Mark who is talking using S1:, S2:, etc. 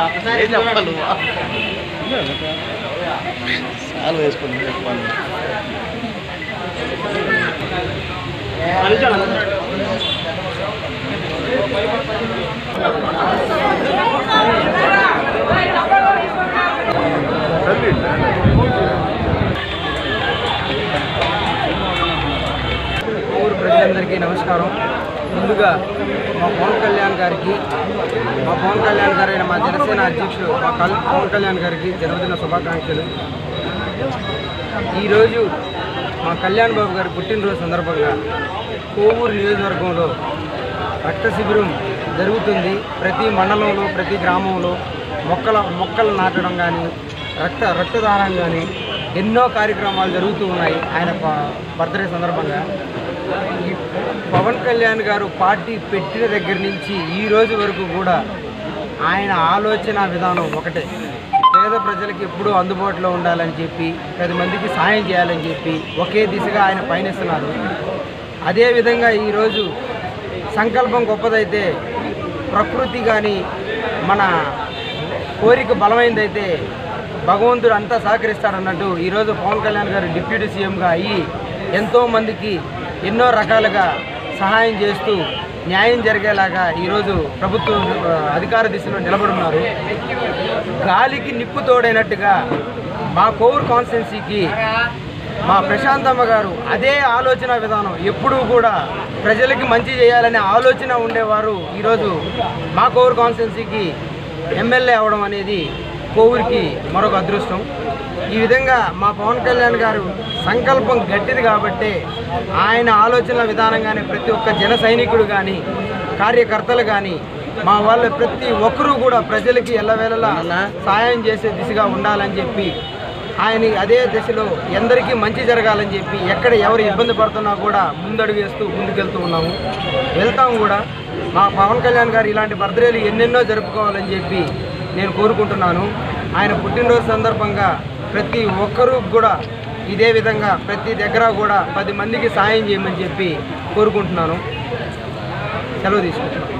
S1: ఒకసారి చెప్పాలి చాలు వేసుకుని చెప్పాలి.
S2: ఊరు ప్రజలందరికీ నమస్కారం. ముందుగా మా పవన్ కళ్యాణ్ గారికి, మా పవన్ కళ్యాణ్ గారైన మా జనసేన అధ్యక్షుడు మా పవన్ కళ్యాణ్ గారికి జన్మదిన శుభాకాంక్షలు. ఈరోజు మా కళ్యాణ్ బాబు గారి పుట్టినరోజు సందర్భంగా కోవూరు నియోజకవర్గంలో రక్త శిబిరం జరుగుతుంది. ప్రతి మండలంలో ప్రతి గ్రామంలో మొక్కలు నాటడం కానీ రక్తదానం కానీ ఎన్నో కార్యక్రమాలు జరుగుతూ ఉన్నాయి. ఆయన బర్త్డే సందర్భంగా ఈ పవన్ కళ్యాణ్ గారు పార్టీ పెట్టిన దగ్గర నుంచి ఈ రోజు వరకు కూడా ఆయన ఆలోచన విధానం ఒకటే, పేద ప్రజలకి ఎప్పుడూ అందుబాటులో ఉండాలని చెప్పి 10 మందికి సాయం చేయాలని చెప్పి ఒకే దిశగా ఆయన పయనిస్తున్నారు. అదేవిధంగా ఈరోజు సంకల్పం గొప్పదైతే ప్రకృతి కానీ మన కోరిక బలమైనదైతే భగవంతుడు అంతా సహకరిస్తాడన్నట్టు ఈరోజు పవన్ కళ్యాణ్ గారు డిప్యూటీ సీఎంగా అయ్యి ఎంతోమందికి ఎన్నో రకాలుగా సహాయం చేస్తూ న్యాయం జరిగేలాగా ఈరోజు ప్రభుత్వం అధికార దిశలో నిలబడున్నారు. గాలికి నిప్పు తోడైనట్టుగా మా కోవూరు కాన్స్టిట్యున్సీకి మా ప్రశాంతమ్మ గారు అదే ఆలోచన విధానం, ఎప్పుడూ కూడా ప్రజలకి మంచి చేయాలనే ఆలోచన ఉండేవారు. ఈరోజు మా కోవూరు కాన్స్టిట్యున్సీకి ఎమ్మెల్యే అవడం అనేది కోవూరికి మరొక అదృష్టం. ఈ విధంగా మా పవన్ కళ్యాణ్ గారు సంకల్పం గట్టిది కాబట్టి ఆయన ఆలోచనల విధానంగానే ప్రతి ఒక్క జన సైనికుడు కానీ కార్యకర్తలు కానీ మా వాళ్ళు ప్రతి ఒక్కరూ కూడా ప్రజలకి ఎల్లవేళలా సాయం చేసే దిశగా ఉండాలని చెప్పి ఆయన అదే దిశలో ఎందరికీ మంచి జరగాలని చెప్పి ఎక్కడ ఎవరు ఇబ్బంది పడుతున్నా కూడా ముందడుగు వేస్తూ ముందుకెళ్తూ వెళ్తాము కూడా. మా పవన్ కళ్యాణ్ గారు ఇలాంటి బర్త్డేలు ఎన్నెన్నో జరుపుకోవాలని చెప్పి నేను కోరుకుంటున్నాను. ఆయన పుట్టినరోజు సందర్భంగా ప్రతి ఒక్కరూ కూడా ఇదే విధంగా ప్రతి దగ్గర కూడా 10 మందికి సాయం చేయమని చెప్పి కోరుకుంటున్నాను. సెలవు తీసుకుంటున్నాను.